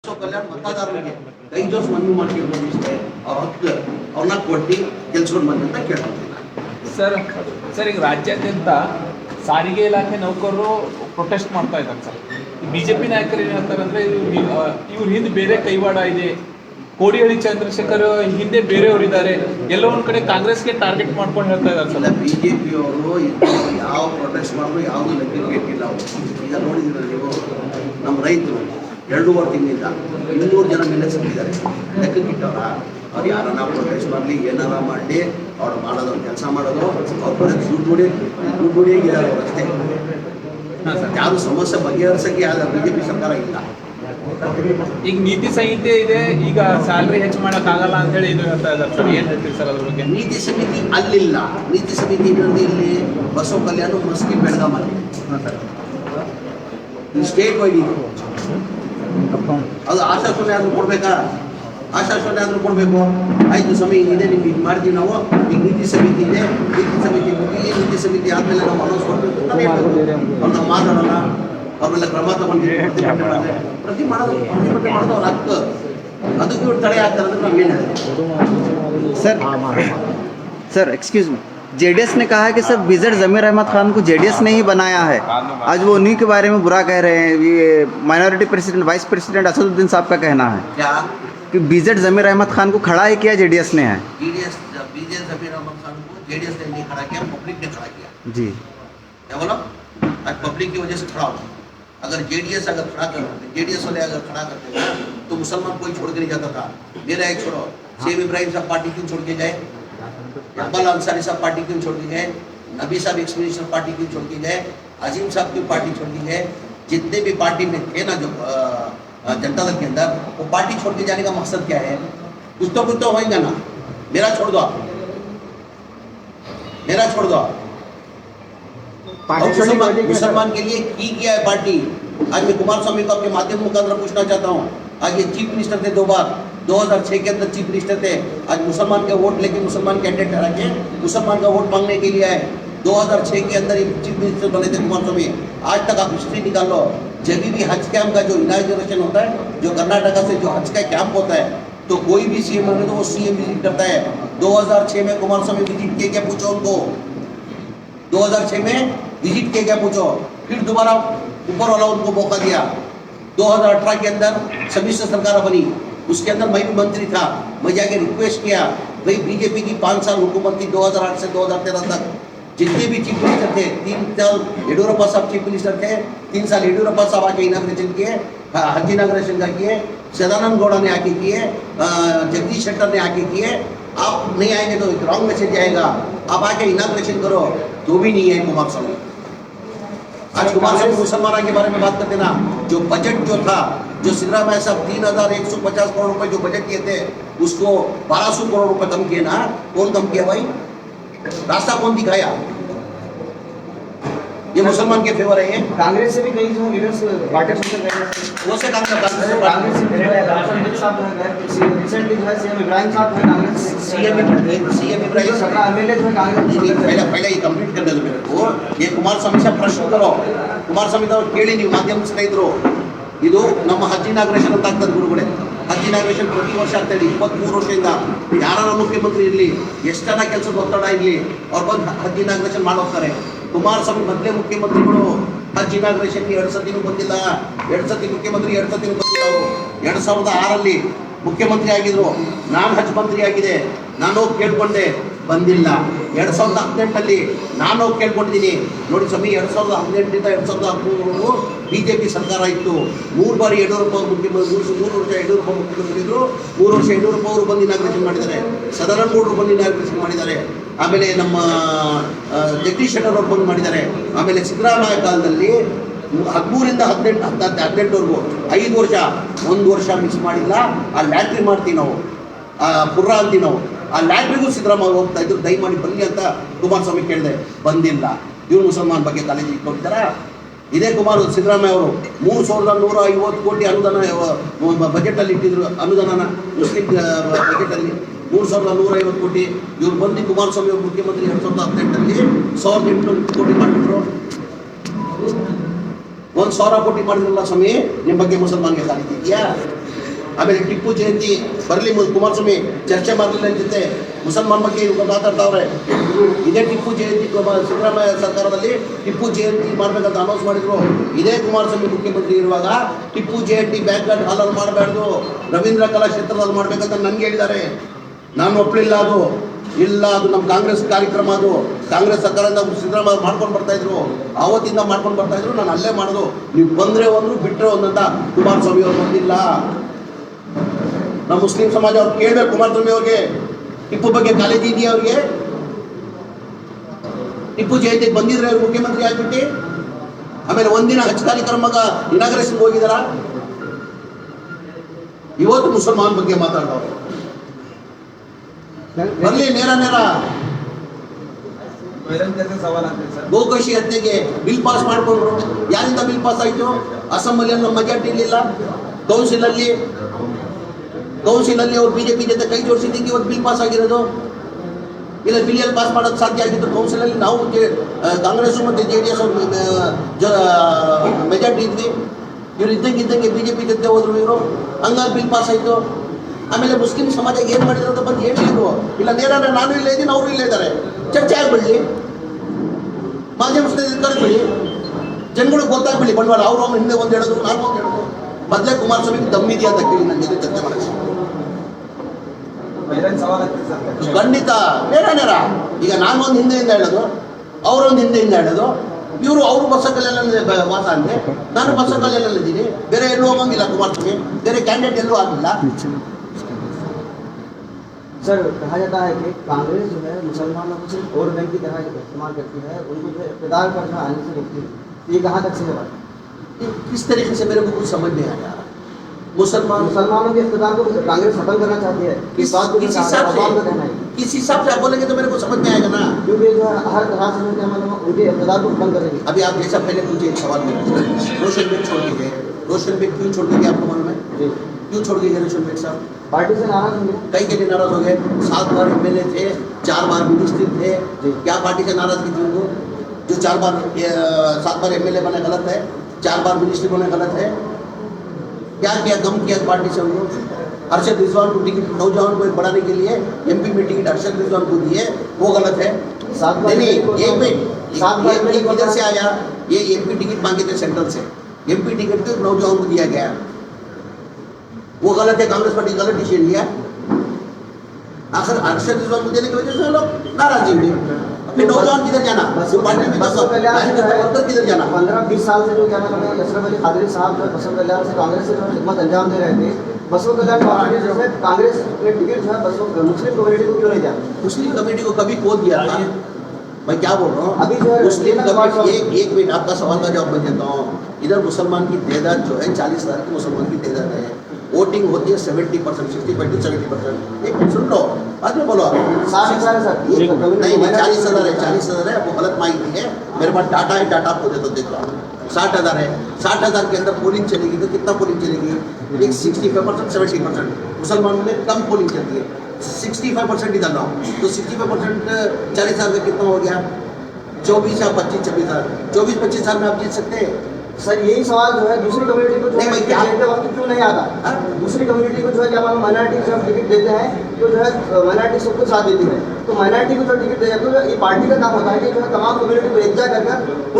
ಬಸವ ಕಲ್ಯಾಣ ಮತದಾರರಿಗೆ ಕೈ ಜೋಡಿಸಿ ಮನವಿ ಮಾಡ್ಕೊಂಡು ಇಷ್ಟೇ ಅವ್ರ ಹಕ್ಕು ಅವ್ರನ್ನ ಕೊಟ್ಟು ಗೆಲ್ಸ್ಕೊಂಡು ಬಂದು ಅಂತ ಕೇಳ್ಕೊತೀನಿ ಸರ್ ಈಗ ರಾಜ್ಯಾದ್ಯಂತ ಸಾರಿಗೆ ಇಲಾಖೆ ನೌಕರರು ಪ್ರೊಟೆಸ್ಟ್ ಮಾಡ್ತಾ ಇದ್ದಾರೆ ಸರ್. ಬಿಜೆಪಿ ನಾಯಕರು ಏನು ಹೇಳ್ತಾರೆ ಅಂದರೆ ಇವ್ರ ಹಿಂದೆ ಬೇರೆ ಕೈವಾಡ ಇದೆ, ಕೋಡಿಹಳ್ಳಿ ಚಂದ್ರಶೇಖರ್ ಹಿಂದೆ ಬೇರೆಯವರಿದ್ದಾರೆ, ಎಲ್ಲೋ ಒಂದು ಕಡೆ ಕಾಂಗ್ರೆಸ್ಗೆ ಟಾರ್ಗೆಟ್ ಮಾಡ್ಕೊಂಡು ಹೇಳ್ತಾ ಇದ್ದಾರೆ ಸರ್. ಬಿಜೆಪಿಯವರು ಯಾವ ಪ್ರೊಟೆಸ್ಟ್ ಮಾಡಿದ್ರು ಯಾವುದು ಲೆಕ್ಕಕ್ಕೆ ಇಟ್ಟಿಲ್ಲ. ಈಗ ನೋಡಿದ್ರೆ ನೀವು ನಮ್ಮ ರೈತರು 2.5 ತಿಂಗಳಿಂದ 200 ಜನ ಮೇಲೆ ಸಿಕ್ಕಿದ್ದಾರೆ. ಲೆಕ್ಕಕ್ಕೆ ಇಟ್ಟವ್ರ ಅವ್ರು ಯಾರನ್ನ ಪ್ರೊಟೆಸ್ಟ್ ಮಾಡಲಿ ಏನಾರ ಮಾಡಲಿ ಅವ್ರು ಮಾಡೋದು ಕೆಲಸ ಮಾಡೋದು ಅವ್ರು ಬರೋದು ದುಡ್ಡು ಹೊಡಿಯಾಗಿದ್ದಾರೆ ಅವ್ರು ಅಷ್ಟೇ. ಯಾರು ಸಮಸ್ಯೆ ಬಗೆಹರಿಸೋಕ್ಕೆ ಯಾವ್ದು ಬಿಜೆಪಿ ಸರ್ಕಾರ ಇಲ್ಲ. ಈಗ ನೀತಿ ಸಂಹಿತೆ ಇದೆ, ಈಗ ಸ್ಯಾಲ್ರಿ ಹೆಚ್ಚು ಮಾಡೋಕ್ಕಾಗಲ್ಲ ಅಂತ ಹೇಳಿ ಇದು ಹೇಳ್ತಾ ಇದ್ದಾರೆ ಸರ್. ಏನು ಹೇಳ್ತೀವಿ ಸರ್ ಅದ್ರ ಬಗ್ಗೆ? ನೀತಿ ಸಮಿತಿ ಅಲ್ಲಿಲ್ಲ. ನೀತಿ ಸಮಿತಿ ಇನ್ನೊಂದು ಇಲ್ಲಿ ಬಸವ ಕಲ್ಯಾಣ ಮಸ್ಕಿ ಬೆಳಗಾಮಲ್ಲಿ ಸ್ಟೇಟ್ ವೈಡ್ ಇದೆ. ಅದು ಆಶ್ವಾಸನೆ ಆದರೂ ಕೊಡ್ಬೇಕಾ? ಆಶ್ವಾಸನೆ ಆದರೂ ಕೊಡಬೇಕು. ಆಯಿತು ಸಮಯ ಇದೆ, ನಿಮ್ಗೆ ಇದು ಮಾಡ್ತೀವಿ ನಾವು. ಈಗ ನೀತಿ ಸಮಿತಿ ಇದೆ, ನೀತಿ ಸಮಿತಿ ಈ ನೀತಿ ಸಮಿತಿ ಆದಮೇಲೆ ನಾವು ಅನೌನ್ಸ್ ಕೊಡ್ಬೇಕು ಅಂತ ಅವ್ರು ನಾವು ಮಾತಾಡೋಣ. ಅವ್ರನ್ನೆಲ್ಲ ಕ್ರಮ ತಗೊಂಡಿದ್ದೀವಿ. ಪ್ರತಿಭಟನೆ ಮಾಡೋದು ಅವ್ರ ಹಕ್ಕು. ಅದಕ್ಕೆ ಇವ್ರು ತಡೆ ಹಾಕ್ತಾರೆ ಅಂದ್ರೆ ನಾವೇನು सर एक्सक्यूज मी, जेडीएस ने कहा है कि सर विजिट जमीर अहमद खान को जेडीएस ने ही बनाया है। आज वो उन्हीं के बारे में बुरा कह रहे हैं। ये minority president vice president Asaduddin साहब का कहना है क्या कि विजिट जमीर अहमद खान को खड़ा ही किया जेडीएस ने है। जेडीएस जमीर अहमद खान को जेडीएस ने नहीं खड़ा किया, पब्लिक ने खड़ा किया। जी क्या बोला? आज पब्लिक की वजह से खड़ा हो। अगर जेडीएस अगर खड़ा कर जेडीएस वाले अगर खड़ा करते ना तो मुसलमान कोई छोड़ के नहीं जाता था। मेरा एक छोड़ो, शेख इब्राहिम साहब पार्टी क्यों छोड़ के गए? इकबाल अंसारी साहब पार्टी क्यों छोड़ के गए? नबी साहब एक्स मिनिस्टर पार्टी क्यों छोड़ के गए? अजीम साहब की पार्टी छोड़ के गए? जितने भी पार्टी में थे ना जो जनता दल के अंदर, वो पार्टी छोड़ के जाने का मकसद क्या है? कुछ तो होएगा ना। मेरा छोड़ दो, मेरा छोड़ दो। मुसलमान के लिए की किया है पार्टी। आज मैं कुमार स्वामी को आपके माध्यम मुखांतर पूछना चाहता हूँ। आज ये चीफ मिनिस्टर थे 2 बार, 2006 के अंदर चीफ मिनिस्टर थे। आज मुसलमान के वोट लेके मुसलमान कैंडिडेट ठहरा के मुसलमान का वोट मांगने के लिए आए। 2006 के अंदर चीफ मिनिस्टर बने थे कुमार स्वामी। आज तक आप हिस्ट्री निकाल लो, जब भी हज कैंप का जो इनाग्रेशन होता है, जो कर्नाटका से जो हज का कैंप होता है, तो कोई भी सीएम बने तो वो सीएम विजिट करता है। 2006 में कुमार स्वामी विजिट किए क्या पूछो उनको? 2006 में विजिट किए क्या पूछो? फिर दोबारा ऊपर वाला उनको मौका दिया। 2018 के अंदर समिश्र सरकार बनी, उसके अंदर मैं भी मंत्री था। मैं जाके रिक्वेस्ट किया, भाई बीजेपी की 5 साल हुकूमत थी 2008 से 2013 तक। जितने भी चीफ मिनिस्टर थे, 3 साल येडियुरप्पा साहब चीफ मिनिस्टर थे, 3 साल येडियुरप्पा साहब आके इनाग्रेशन किए, हज इनाग्रेशन का किए, सदानंद गौड़ा ने आके किए, जगदीश शेट्टर ने आके किए। आप नहीं आएंगे तो एक रॉन्ग मैसेज जाएगा। आप आके इनाग्रेशन करो, तो भी नहीं है कुमार स्वामी। आज कुमार स्वामी मुसलमानों के बारे में बात करते ना, जो बजट जो था, जो सिद्धरामैया साहब 3150 करोड़ रुपए जो बजट किए थे, उसको 1200 करोड़ रुपए कम किए ना। कौन कम किया भाई? रास्ता कौन दिखाया? ये मुसलमान के फेवर है। ये कांग्रेस से भी कई जो लीडर्स वाटर से गए, वो से काम करता है। कांग्रेस से रिसेंटली जो है सीएम इब्राहिम साहब है कांग्रेस सीएम इब्राहिम 17 एमएलए जो है कांग्रेस। पहले ये कंप्लीट करने दो मेरे को। ये कुमार स्वामी से प्रश्न करो, कुमार स्वामी ಕೇಳಿ ನೀವು ಮಾಧ್ಯಮ ಸ್ನೇಹಿತರು, ಇದು ನಮ್ಮ ಹಜ್ ಇನಾಗ್ರೇಷನ್ ಅಂತ ಆಗ್ತದೆ ಗುರುಗಳೇ. ಹಜ್ ಇನಾಗ್ರೇಷನ್ ಪ್ರತಿ ವರ್ಷ ಆಗ್ತದೆ 23 ವರ್ಷದಿಂದ. ಯಾರ ಮುಖ್ಯಮಂತ್ರಿ ಇರಲಿ, ಎಷ್ಟನ ಕೆಲಸದ ಒತ್ತಡ ಇರಲಿ, ಅವ್ರು ಬಂದು ಹಜ್ ಇನಾಗ್ರೇಷನ್ ಮಾಡೋಗ್ತಾರೆ. ಕುಮಾರಸ್ವಾಮಿ ಮೊದಲೇ ಮುಖ್ಯಮಂತ್ರಿಗಳು ಹಜ್ ಇನಾಗ್ರೇಷನ್ಗೆ 2 ಸತಿನೂ ಬಂದಿಲ್ಲ. 2 ಸತಿ ಮುಖ್ಯಮಂತ್ರಿ, 2 ಸತಿನೂ ಬಂದಿಲ್ಲ. ಅವರು 2006ರಲ್ಲಿ ಮುಖ್ಯಮಂತ್ರಿ ಆಗಿದ್ರು. ನಾನು ಹಜ್ ಮಂತ್ರಿ ಆಗಿದೆ, ನಾನು ಹೋಗಿ ಕೇಳ್ಕೊಂಡೆ, ಬಂದಿಲ್ಲ. 2018ರಲ್ಲಿ ನಾನು ಹೋಗಿ ಕೇಳ್ಕೊಂಡಿದ್ದೀನಿ. ನೋಡಿ ಸ್ವಾಮಿ, 2018ರಿಂದ 2013 ಬಿಜೆಪಿ ಸರ್ಕಾರ ಇತ್ತು. 3 ಬಾರಿ ಯಡಿಯೂರಪ್ಪ ಅವರು ಮುಖ್ಯಮಂತ್ರಿ, 3 ವರ್ಷ ಯಡಿಯೂರಪ್ಪ ಮುಖ್ಯಮಂತ್ರಿ ಇದ್ರು. 3 ವರ್ಷ ಯಡಿಯೂರಪ್ಪ ಅವರು ಬಂದು ಇನಾಗ್ರೇಷನ್ ಮಾಡಿದ್ದಾರೆ. ಸದಾನಂದ ಗೌಡರು ಬಂದು ಇನಾಗ್ರೇಷನ್ ಮಾಡಿದ್ದಾರೆ. ಆಮೇಲೆ ನಮ್ಮ ಜಗದೀಶ್ ಶೆಟ್ಟರ್ ಅವರು ಬಂದು ಮಾಡಿದ್ದಾರೆ. ಆಮೇಲೆ ಸಿದ್ದರಾಮಯ್ಯ ಕಾಲದಲ್ಲಿ 13ರಿಂದ 18ವರೆಗೂ 5 ವರ್ಷ, 1 ವರ್ಷ ಮಿಸ್ ಮಾಡಿಲ್ಲ. ಆ ಲ್ಯಾಟ್ರಿ ಮಾಡ್ತೀವಿ ನಾವು, ಪುರ್ರ ಅಂತೀವಿ ನಾವು. ಆ ಲ್ಯಾಟ್ರಿಗೂ ಸಿದ್ದರಾಮಯ್ಯ ಹೋಗ್ತಾ ಇದ್ರು. ದಯಮಾಡಿ ಬನ್ನಿ ಅಂತ ಕುಮಾರಸ್ವಾಮಿ ಕೇಳಿದೆ, ಬಂದಿಲ್ಲ. ಇವ್ರು ಮುಸಲ್ಮಾನ್ ಬಗ್ಗೆ ಕಾಲೇಜಿಗೆ ಇಟ್ಕೊಂಡಿದ್ದಾರ. ಇದೇ ಸಿದ್ದರಾಮಯ್ಯ ಅವರು 3150 ಕೋಟಿ ಅನುದಾನ ಬಜೆಟಲ್ಲಿ ಇಟ್ಟಿದ್ರು. ಅನುದಾನನ ಮುಸ್ಲಿಂ ಬಜೆಟಲ್ಲಿ 3150 ಕೋಟಿ. ಇವ್ರು ಬಂದು ಕುಮಾರಸ್ವಾಮಿ ಅವರು ಮುಖ್ಯಮಂತ್ರಿ 2018ರಲ್ಲಿ 1800 ಕೋಟಿ ಮಾಡಿಬಿಟ್ರು. 1000 ಕೋಟಿ ಮಾಡಿದ್ರಲ್ಲ ಸ್ವಾಮಿ, ನಿಮ್ಮ ಬಗ್ಗೆ ಮುಸಲ್ಮಾನ್ಗೆ ಕಾಲಿದ್ಯಾ? ಆಮೇಲೆ ಟಿಪ್ಪು ಜಯಂತಿ ಬರಲಿ ಕುಮಾರಸ್ವಾಮಿ ಚರ್ಚೆ ಮಾಡಲಿಲ್ಲ ಜೊತೆ ಮುಸಲ್ಮಾನ್ ಬಗ್ಗೆ ಇವ್ರು ಮಾತಾಡ್ತಾವ್ರೆ. ಇದೇ ಟಿಪ್ಪು ಜಯಂತಿ ಸಿದ್ದರಾಮಯ್ಯ ಸರ್ಕಾರದಲ್ಲಿ ಟಿಪ್ಪು ಜಯಂತಿ ಮಾಡ್ಬೇಕಂತ ಅನೌನ್ಸ್ ಮಾಡಿದ್ರು. ಇದೇ ಕುಮಾರಸ್ವಾಮಿ ಮುಖ್ಯಮಂತ್ರಿ ಇರುವಾಗ ಟಿಪ್ಪು ಜಯಂತಿ ಬ್ಯಾಂಕ್ವೆಟ್ ಹಾಲಲ್ಲಿ ಮಾಡಬಾರ್ದು, ರವೀಂದ್ರ ಕಲಾಕ್ಷೇತ್ರದಲ್ಲಿ ಮಾಡ್ಬೇಕಂತ ನನಗೆ ಹೇಳಿದ್ದಾರೆ. ನಾನು ಒಪ್ಪಲಿಲ್ಲ. ಅದು ಇಲ್ಲ, ಅದು ನಮ್ಮ ಕಾಂಗ್ರೆಸ್ ಕಾರ್ಯಕ್ರಮ. ಅದು ಕಾಂಗ್ರೆಸ್ ಸರ್ಕಾರದಿಂದ ಸಿದ್ದರಾಮಯ್ಯ ಮಾಡ್ಕೊಂಡು ಬರ್ತಾ ಇದ್ರು, ಆವತ್ತಿಂದ ಮಾಡ್ಕೊಂಡು ಬರ್ತಾ ಇದ್ರು. ನಾನು ಅಲ್ಲೇ ಮಾಡೋದು. ನೀವು ಬಂದ್ರೆ ಒಂದು ಬಿಟ್ಟರೆ ಒಂದಂತ ಕುಮಾರಸ್ವಾಮಿ ಅವ್ರು ಬಂದಿಲ್ಲ. ನಮ್ಮ ಮುಸ್ಲಿಂ ಸಮಾಜ ಅವ್ರು ಕೇಳಬೇಕು ಕುಮಾರಸ್ವಾಮಿ ಅವ್ರಿಗೆ, ಟಿಪ್ಪು ಬಗ್ಗೆ ಕಾಳಜಿ ಇದೆಯಾ ಅವ್ರಿಗೆ? ಟಿಪ್ಪು ಜಯಂತಿಗೆ ಬಂದಿದ್ರೆ ಅವ್ರು ಮುಖ್ಯಮಂತ್ರಿ ಆಗ್ಬಿಟ್ಟು ಆಮೇಲೆ ಒಂದಿನ ಹಜ್ ಕಾರ್ಯಕ್ರಮಗ ಇನಾಗ್ರೇಷನ್ ಹೋಗಿದಾರ? ಇವತ್ತು ಮುಸಲ್ಮಾನ್ ಬಗ್ಗೆ ಮಾತಾಡೋರು ಬರ್ಲಿ ನೇರ ಗೋಕರ್ಷಿ ಹತ್ಯೆಗೆ ಬಿಲ್ ಪಾಸ್ ಮಾಡ್ಕೊಂಡ್ರು. ಯಾರಿಂದ ಬಿಲ್ ಪಾಸ್ ಆಯ್ತು? ಅಸೆಂಬ್ಲಿ ನಮ್ಮ ಮೆಜಾರಿಟಿ ಇರಲಿಲ್ಲ. ಕೌನ್ಸಿಲಲ್ಲಿ ಅವ್ರು ಬಿಜೆಪಿ ಜೊತೆ ಕೈ ಜೋಡಿಸಿದ್ದಕ್ಕೆ ಇವತ್ತು ಬಿಲ್ ಪಾಸ್ ಆಗಿರೋದು. ಇಲ್ಲ ಬಿಲ್ ಪಾಸ್ ಮಾಡೋದು ಸಾಧ್ಯ ಆಗಿತ್ತು ಕೌನ್ಸಿಲಲ್ಲಿ. ನಾವು ಕಾಂಗ್ರೆಸ್ ಮತ್ತು JDS ಮೆಜಾರಿಟಿ ಇದ್ವಿ. ಇವ್ರು ಇದ್ದಂಗೆ ಬಿಜೆಪಿ ಜೊತೆ ಹೋದ್ರು ಇವರು, ಹಂಗಾಗಿ ಬಿಲ್ ಪಾಸ್ ಆಯಿತು. ಆಮೇಲೆ ಮುಸ್ಲಿಂ ಸಮಾಜ ಏನು ಮಾಡಿದ್ರು ಅಂತ ಬಂದು ಹೇಳಿದ್ರು. ಇಲ್ಲ ನೇರ ನಾನು ಇಲ್ಲೇ ಇದ್ದೀನಿ, ಅವರು ಇಲ್ಲೇ ಇದ್ದಾರೆ, ಚರ್ಚೆ ಆಗ್ಬಿಡ್ಲಿ, ಮಾಧ್ಯಮ ಕರೆದ್ಬಿಡಿ, ಜನಗಳಿಗೆ ಗೊತ್ತಾಗ್ಬಿಡಿ ಬಂಡವಾಳ. ಅವರು ಹಿಂದೆ ಒಂದು ಹೇಳೋದು, ನಾನು ಒಂದು ಹೇಳೋದು. ಮೊದಲೇ ಕುಮಾರಸ್ವಾಮಿಗೆ ದಮ್ಮಿದೆಯಾ ಅಂತ ಕೇಳಿ ನನ್ನ ಜೊತೆ ಚರ್ಚೆ ಮಾಡಿ. ಖಂಡಿತ ನೇರ ಈಗ ನಾನು ಒಂದು ಹಿಂದೆಯಿಂದ ಹೇಳೋದು, ಅವರೊಂದು ಹಿಂದೆಯಿಂದ ಹೇಳೋದು. ಅವರು ಬಸ್ಸ ಕಲ್ಯಾಣ ವಾಸ ಅಂದೆ, ನಾನು ಬಸ್ಸ ಕಲ್ಯಾಣಲ್ಲಿದ್ದೀನಿ. ಬೇರೆ ಎಲ್ಲೂ ಹೋಗಂಗಿಲ್ಲ ಕುಮಾರಸ್ವಾಮಿ, ಬೇರೆ ಕ್ಯಾಂಡಿಡೇಟ್ ಎಲ್ಲೂ ಆಗಿಲ್ಲ. सर कहा जाता है कि कांग्रेस जो है मुसलमानों को सिर्फ वोट बैंक की तरह इस्तेमाल करती है, उनको जो है इक़्तिदार पर जो आने से रोकती है. ये कहाँ तक सही है? किस तरीके से मेरे को कुछ समझ नहीं आया. मुसलमानों के इक़्तिदार को कांग्रेस खत्म करना चाहती है. किस हिसाब से आप बोलेंगे तो मेरे को समझ में आएगा ना. क्योंकि जो है हर तरह से उनके इक़्तिदार को खत्म करेंगे. अभी आप जैसा पहले मुझे एक सवाल पूछा, रोशन बेग छोड़ के गए. रोशन बेग क्यों छोड़ के गए आपको मालूम है? क्यों छोड़ के गए रोशन बेग साहब? पार्टी से नाराज होंगे. कई के लिए नाराज हो गए. 7 बार MLA थे, 4 बार मिनिस्ट्री थे. क्या पार्टी से नाराजगी थी उनको? जो 7 बार MLA बने गलत है, 4 बार मिनिस्ट्री बने गलत है. क्या किया, गम किया पार्टी से उनको? अरशद रिजवान को टिकट, नौजवान को बढ़ाने के लिए MP में टिकट अरशद रिजवान को दिए, वो गलत है. नहीं, एक मिनट, इधर से आया, ये MP टिकट मांगे थे सेंट्रल से, MP टिकट तो नौजवान को दिया गया, वो गलत है. कांग्रेस पार्टी गलत डिसीजन लिया. आखिर अरशद रिजवान को देने की वजह से लोग नाराज हुए. अपने नौजवान किधर जाना? पार्टी में किधर जाना? 15-20 साल से जो क्या नाम है अशरफ अली कादरी साहब जो बसव कल्याण से कांग्रेस से जो खिदमत अंजाम दे रहे थे, बसव कल्याण पार्टी जो है कांग्रेस ने टिकट जो है मुस्लिम कम्युनिटी को क्यों नहीं दिया? मुस्लिम कम्युनिटी को कभी खो दिया था? मैं क्या बोल रहा हूँ, अभी जो है मुस्लिम कम्युनिटी, एक मिनट आपका सवाल का जवाब मैं देता हूँ. इधर मुसलमान की तादाद जो है 40,000 की मुसलमान की तादाद है. वोटिंग होती है 70%, 65 to 70%. एक मिनट सुन लो, बाद में बोलो. 60,000 है सर. नहीं, 40,000 है, 40,000 है. वो गलत माहिती है. मेरे पास डाटा है, डाटा आपको दे दो, देख लो. 60,000 है. 60,000 के अंदर पोलिंग चलेगी तो कितना पोलिंग चलेगी? एक 65%, 70%. मुसलमानों में कम पोलिंग चलती है. 65% इधर लाओ तो 65% 40,000 में कितना हो गया? 24 या 25-26,000. 24-25,000 में आप जीत सकते हैं. सर यही सवाल जो है दूसरी कम्युनिटी को नहीं, मैं क्या- देते वक्त क्यों नहीं आता? दूसरी कम्युनिटी को जो है क्या मालूम माइनॉरिटी जब टिकट देते हैं तो जो है माइनॉरिटी सबको साथ देती है. तो माइनॉरिटी को जो टिकट देते हैं तो ये पार्टी का काम होता है कि जो है तमाम कम्युनिटी को एकजा कर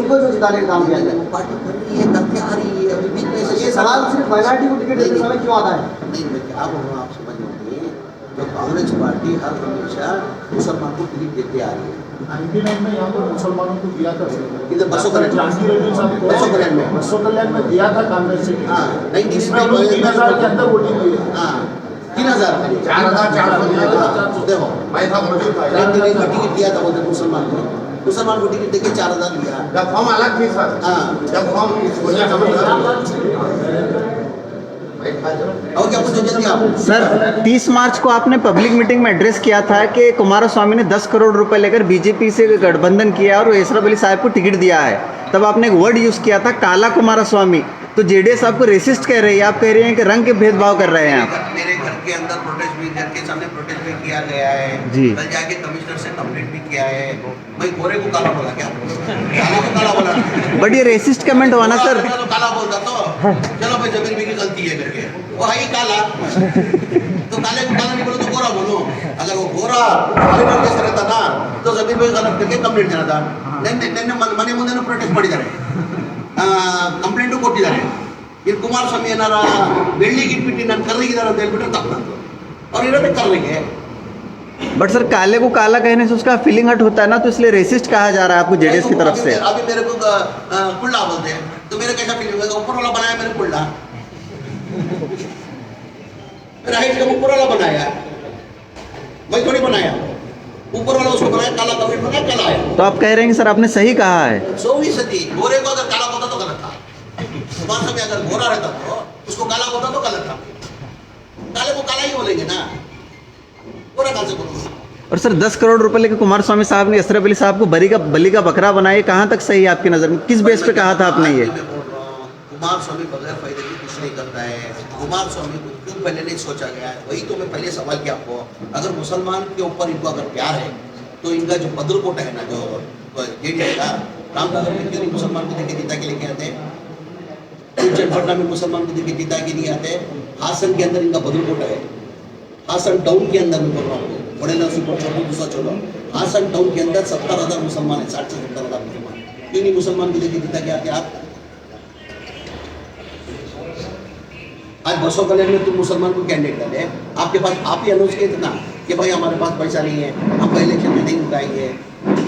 उनको जो जिताने का काम किया जाए. पार्टी कर रही है, करके आ रही है. अभी बीच में से ये सवाल सिर्फ माइनॉरिटी को टिकट देते समय क्यों आता है? नहीं, मैं क्या बोल रहा हूँ आप समझ लीजिए. जो कांग्रेस पार्टी हर हमेशा मुसलमान को टिकट देते आ रही है. 99 में यहाँ पर मुसलमानों को दिया था. इधर बसों कल्याण में बसों कल्याण में दिया था कांग्रेस से. हाँ, 90 इसमें हम लोग 3,000 के अंदर वोटिंग हुई है. हाँ, 3,000 देखो, मैं था टिकट दिया था बोलते मुसलमान को टिकट देके 4,000 लिया. जब फॉर्म अलग थी सर, हाँ, जब फॉर्म और क्या पूछो जल्दी आप. सर 30 मार्च को आपने पब्लिक मीटिंग में एड्रेस किया था कि कुमारस्वामी ने 10 करोड़ रुपए लेकर बीजेपी से गठबंधन किया और अशरफ अली साहब को टिकट दिया है. तब आपने एक वर्ड यूज़ किया था काला कुमारस्वामी. तो JDS आपको रेसिस्ट कह रही है, आप कह रहे हैं कि रंग के भेदभाव कर रहे हैं आप. मेरे घर के अंदर प्रोटेस्ट भी, घर के सामने प्रोटेस्ट भी किया गया है जी। कल जाके कमिश्नर से कंप्लेंट भी किया है। भाई गोरे को काला बोला क्या? काला को काला बोला? बट ये रेसिस्ट कमेंट हुआ ना सर। तो काला बोलता तो चलो भाई जमीर भी की गलती है करके वो है ही काला, तो काले को काला नहीं बोलो तो गोरा बोलो। अगर वो गोरा जैसे रहता ना तो जमीर भी गलत करके कंप्लेंट देना था। ಮನೆ ಮುಂದೆ ಪ್ರೊಟೆಸ್ಟ್ ಮಾಡಿದ್ದಾರೆ, ಕಂಪ್ಲೇಂಟು ಕೊಟ್ಟಿದ್ದಾರೆ. ಇಲ್ಲಿ ಕುಮಾರಸ್ವಾಮಿ ಏನಾರ ಬೆಳ್ಳಿಗೆ ಇಟ್ಬಿಟ್ಟು ನಾನು ಕರ್ರಿಗಿದ್ದಾರೆ ಅಂತ ಹೇಳ್ಬಿಟ್ರೆ ತಪ್ಪಂತು. ಅವ್ರು ಇರೋದೇ ಕರ್ರಿಗೆ. बट सर काले को काला कहने से उसका फीलिंग हट होता है ना, तो इसलिए रेसिस्ट कहा जा रहा है आपको जेडीएस की तरफ से. अभी मेरे को कुल्ला बोलते हैं तो मेरे कैसा फीलिंग होगा? ऊपर वाला बनाया मेरे कुल्ला, मेरा हाइट का ऊपर वाला बनाया, मैं थोड़ी बनाया. ऊपर वाला उसको बनाया, काला कमेंट बनाया, काला आया. तो आप कह रहे हैं कि सर आपने सही कहा है. 100% गोरे को अगर काला बोलता तो गलत था. कुमारस्वामी अगर गोरा रहता तो उसको काला बोलता तो गलत था. काले को काला ही बोलेंगे ना, गोरा काल से बोलेंगे. और सर 10 करोड़ रुपए लेके कुमारस्वामी साहब ने अशरफ अली साहब को बली का बकरा बनाया, कहाँ तक सही है आपकी नज़र में? किस बेस पे कहा था आपने ये? कुमारस्वामी बगैर फायदे की कुछ नहीं करता है. कुमारस्वामी को क्यों पहले नहीं सोचा गया है? वही तो मैं पहले सवाल किया आपको. अगर मुसलमान के ऊपर इनको अगर प्यार है तो इनका जो बदरकोट है ना, जो जेडीएस का रामनगर में क्यों नहीं मुसलमान को देखे जीता के लेके आते? पटना में मुसलमान को देखे जीता के नहीं आते? हासन के अंदर इनका बदरकोट है. हासन टाउन के अंदर में बोल रहा हूँ, बड़े नरसिंहपुर छोड़ो दूसरा छोड़ो, हासन टाउन के अंदर 70,000 मुसलमान है, 60 से 70,000 मुसलमान. क्यों नहीं मुसलमान को देखे जीता के आते आप? आज बसों कल्याण में तुम मुसलमान को कैंडिडेट डाले, आपके पास आप ही अनाउंस किए थे ना कि भाई हमारे पास पैसा नहीं है, हम इलेक्शन में नहीं रुकाएंगे.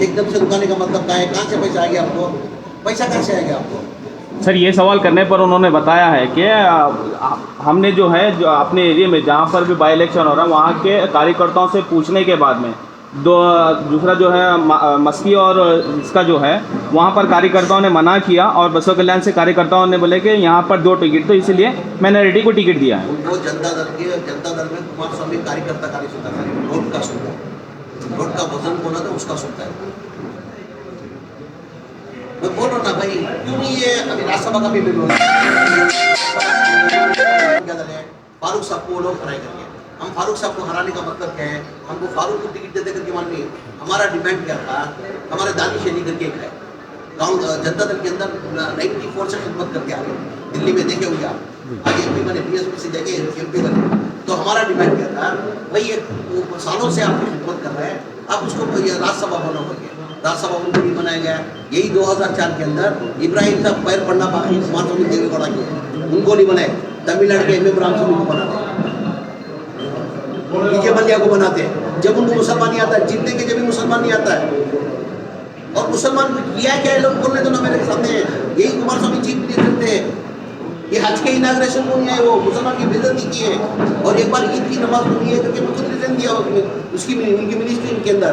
एकदम से रुकाने का मतलब क्या है? कहाँ से पैसा आ गया आपको? पैसा कहाँ से आ गया आपको? सर ये सवाल करने पर उन्होंने बताया है कि हमने जो है जो अपने एरिया में जहाँ पर भी बाई इलेक्शन हो रहा है वहाँ के कार्यकर्ताओं से पूछने के बाद में दूसरा जो है मस्की और इसका जो है वहाँ पर कार्यकर्ताओं ने मना किया और बसों कल्याण से कार्यकर्ताओं ने बोले कि यहाँ पर 2 टिकट, तो इसलिए माइनॉरिटी को टिकट दिया है. वो जनता दल में कुमारस्वामी कार्यकर्ता का नहीं सुनता, वोट का सुनता है. वोट का वजन बोला था उसका सुनता है. मैं बोल रहा ना भाई, क्यों नहीं ये अभी राज्यसभा का भी बिल हो रहा है. फारूक साहब को वो लोग ट्राई करेंगे. हम फारूक साहब को हराने का मतलब क्या है? हमको फारूक को टिकट देते करके मान ली. हमारा डिमांड क्या था? हमारे दानिश अली करके एक है गाँव जनता दल के अंदर 94 से खिदमत करके आ गए. दिल्ली में देखे होंगे आप, आज MP बने, BSP से जाके MP बने. तो हमारा डिमांड क्या था? भाई ये सालों से आपकी खिदमत कर रहे हैं, आप उसको राज्यसभा बनाओगे. राज्यसभा उनको नहीं बनाया गया. यही 2004 के अंदर इब्राहिम साहब पैर पड़ना बाकी कुमारस्वामी देवेगौड़ा के उनको नहीं बनाए. तमिलनाडु के MM रामस्वामी को बनाते, विजय मल्ल्या को बनाते हैं. जब उनको मुसलमान नहीं आता है, जीतने के जब भी मुसलमान नहीं आता है. और मुसलमान को किया क्या है लोग बोलने तो ना मेरे सामने. यही कुमारस्वामी चीफ मिनिस्टर थे, ये हज के इनाग्रेशन को नहीं आए, वो मुसलमान की बेइज्जती की है. और एक बार ईद की नमाज को नहीं है करके मुझे रिजन दिया उसकी उनकी मिनिस्ट्री के अंदर.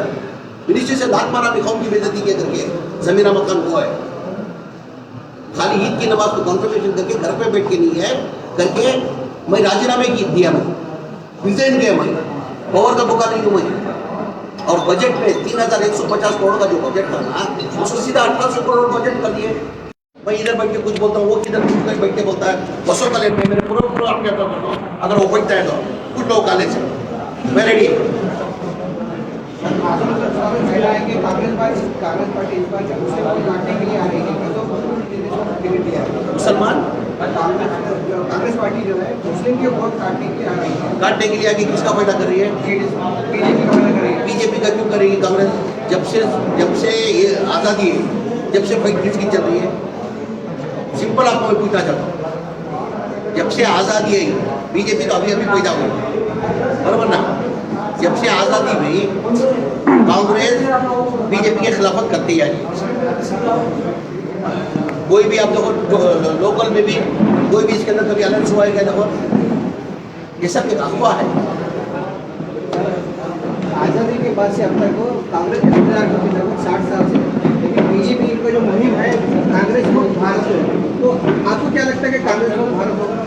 मिनिस्ट्री से लात मारा भी कौम की बेइज्जती किया करके जमीन अहमद खान को है. खाली ईद की नमाज को कॉन्फर्मेशन करके घर पे बैठ के नहीं है करके मैं राजीनामे की दिया, मैं रिजाइन दिया, मैं पावर का बुका नहीं हूँ मैं. और बजट में 3,150 करोड़ का जो बजट था ना उसको सीधा 1,800 करोड़ बजट कर दिए. मैं इधर बैठ के कुछ बोलता हूँ, वो किधर बैठ के बोलता है. बसों कल्याण में मेरे पूरा अगर वो बैठता है तो कुछ लोग काले से मैं रेडी. कांग्रेस पार्टी इस बार काटने के लिए आ रही है, टिकट दिया है. मुसलमान कांग्रेस पार्टी जो है मुस्लिम के वोट काटने के लिए आ रही है. काटने के लिए आगे किसका फायदा कर रही है? बीजेपी का फायदा करेगी. बीजेपी का क्यों करेगी कांग्रेस? जब से ये आज़ादी है, जब से फाइट किसकी चल रही है? सिंपल आपको मैं पूछना चाहता हूँ. जब से आज़ादी है, बीजेपी तो अभी पैदा हुई बराबर ना. जब से आज़ादी हुई कांग्रेस बीजेपी के खिलाफत करती है. कोई भी आप देखो लोकल में भी कोई भी इसके अंदर कभी अलायंस हुआ है क्या? देखो ये सब एक अफवाह है. आज़ादी के बाद से अब तक वो कांग्रेस के इंतजार करती लगभग 60 साल से, लेकिन बीजेपी का जो मुहिम है कांग्रेस को भारत में, तो आपको क्या लगता है कि कांग्रेस को भारत होगा?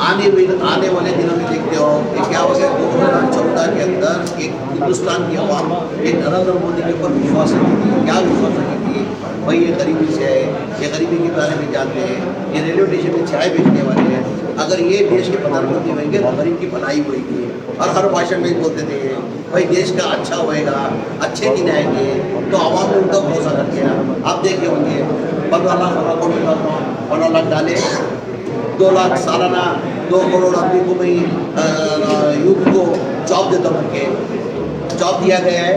आने वाले दिनों में देखते हो कि क्या हो गया. 2014 के अंदर एक हिंदुस्तान की अवाम एक नरेंद्र मोदी के ऊपर विश्वास रखी थी। क्या विश्वास रखी थी? भाई ये गरीबी से है, ये गरीबी के बारे में जानते हैं, ये रेलवे स्टेशन में चाय बेचने वाले हैं। अगर ये देश के प्रधानमंत्री होंगे तो गरीब की भलाई होगी। और हर भाषण में बोलते थे भाई देश का अच्छा होएगा, अच्छे दिन आएंगे, तो आवाम ने उनका भरोसा कर दिया। आप देखे होंगे 15 लाख डाले, 2 लाख सालाना, 2 करोड़ आदमी को मैं यूथ को जॉब देता हूँ के जॉब दिया गया है।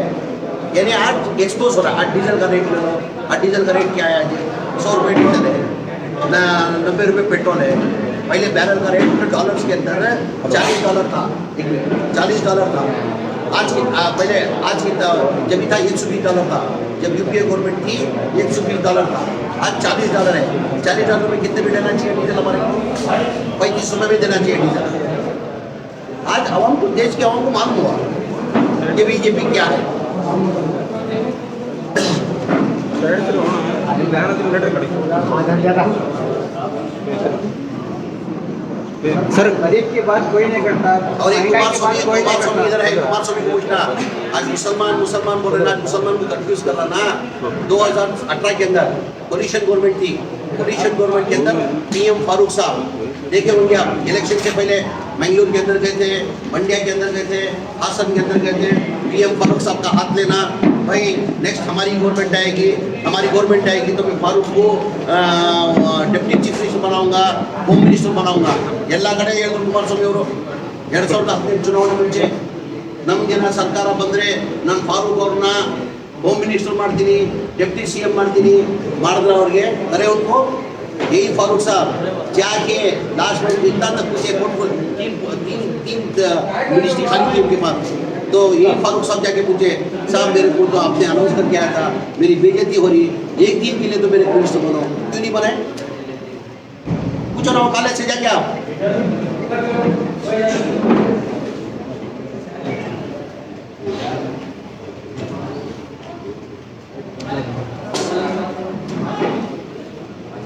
यानी आज एक्सपोज हो रहा है। आज डीजल का रेट ले लो, आज डीजल का रेट क्या है? आज 100 रुपये डीजल है, 90 रुपये पेट्रोल है। पहले बैरल का रेट डॉलर्स के अंदर $40 था, $40 था। आज की जब था $120 था, जब यूपीए गवर्नमेंट थी $120 था। आज $40 है। $40 में कितने में देना चाहिए डीजल? हमारे को 35 रुपये में देना चाहिए डीजल। आज आवाम को, देश के आवाम को मालूम हुआ कि बीजेपी क्या है। सर गरीब की बात कोई नहीं करता और एक महंगाई की बात कोई नहीं कुमारस्वामी इधर है, करता कुमारस्वामी को पूछना। आज मुसलमान बोल रहे ना, मुसलमान को कंफ्यूज कर रहा ना। 2018 के अंदर कोलिशन गवर्नमेंट थी, कोलिशन गवर्नमेंट के अंदर पीएम फारूक साहब देखे होंगे आप, इलेक्शन से पहले मंगलूर के अंदर गए थे, मंडिया के अंदर गए थे, हासन के अंदर गए थे। पीएम फारूक साहब का हाथ लेना, भाई नेक्स्ट हमारी गवर्नमेंट आएगी, हमारी गवर्नमेंट आएगी तो मैं फारूक को डिप्टी चीफ मिनिस्टर बनाऊंगा, होम मिनिस्टर बनाऊंगा। ಎಲ್ಲ ಕಡೆ ಹೇಳಿದ್ರು ಕುಮಾರಸ್ವಾಮಿ ಅವರು 2018 ಚುನಾವಣೆ ಮುಂಚೆ ನಮಗೆ ನಾ ಸರ್ಕಾರ ಬಂದರೆ ನಾನು ಫಾರೂಕ್ ಅವ್ರನ್ನ ಹೋಮ್ ಮಿನಿಸ್ಟರ್ ಮಾಡ್ತೀನಿ, ಡೆಪ್ಟಿ CM ಮಾಡ್ತೀನಿ ಮಾಡಿದ್ರೆ ಅವ್ರಿಗೆ अरे उनको यही फारूक साहब जाके लास्ट में इतना तक पूछे तीन मिनिस्ट्री खाली थी उनके पास। तो यही फारूक साहब जाके पूछे साहब मेरे को तो आपने अनाउंस करके आया था, मेरी बेइज्जती हो रही, एक दिन के लिए तो मेरे मिनिस्टर बनो, क्यों नहीं बने? पूछो ना कॉलेज से जाके आप।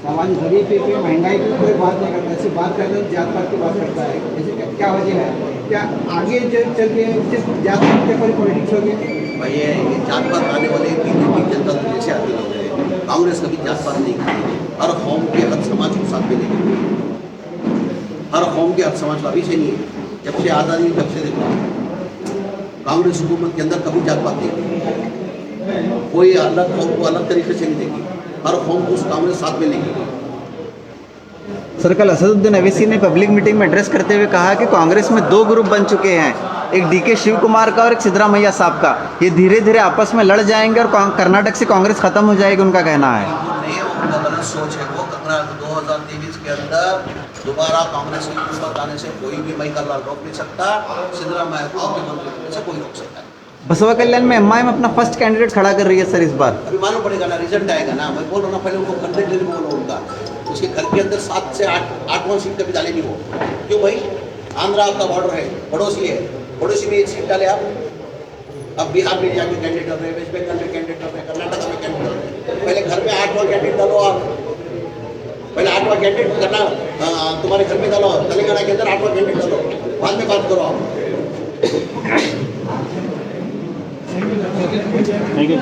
समाज गरीबी की, महंगाई की कोई बात नहीं करता, ऐसी बात करते हैं जात पात की बात करता है। ऐसे क्या वजह है? क्या आगे चल के सिर्फ जात पात के ऊपर पॉलिटिक्स होगी? भाई ये जात पात आने वाले बीजेपी जनता दल से आते लोग हैं। कांग्रेस कभी जात पात नहीं की, हर कौम के हर समाज को साथ में लेके गई। हर कौम के हर समाज का अभी से नहीं है, जब से आज़ादी जब से देखो कांग्रेस हुकूमत के अंदर कभी जात पात नहीं की। कोई अलग कौम को अलग तरीके से नहीं देखी, हर कौम को उस कांग्रेस साथ में लेके गई। सर कल असदुद्दीन अवैसी ने पब्लिक मीटिंग में एड्रेस करते हुए कहा कि कांग्रेस में 2 ग्रुप बन चुके हैं, एक डीके शिव कुमार का और एक सिद्धरामैया साहब का। ये धीरे धीरे आपस में लड़ जाएंगे और कर्नाटक से कांग्रेस खत्म हो जाएगी, उनका कहना है। उनका गलत सोच है वो। 2023 के अंदर दोबारा कांग्रेस की हुकूमत आने से कोई भी महिला रोक नहीं सकता, सिद्धरामैया को मुख्यमंत्री बनने से कोई रोक सकता है। बसवा कल्याण में एमआईएम अपना फर्स्ट कैंडिडेट खड़ा कर रही है सर इस बार। अभी मालूम पड़ेगा ना, रिजल्ट आएगा ना। मैं बोल रहा हूँ ना, पहले उनको कंटेंट लेने बोलो उनका, उसके घर के अंदर 7 से 8वां सीट कभी डाले नहीं हो। क्यों भाई? आंध्रा का बॉर्डर है, पड़ोसी है, पड़ोसी में 1 सीट डाले आप। अब बिहार में जाके कैंडिडेट कर रहे हैं, वेस्ट बंगाल में कैंडिडेट कर रहे हैं, कर्नाटक में कैंडिडेट कर रहे हैं। पहले घर में 8वां कैंडिडेट डालो आप, पहले 8वां कैंडिडेट करना तुम्हारे घर में डालो, तेलंगाना के अंदर 8वां कैंडिडेट डालो, बाद में बात करो आप। Thank you.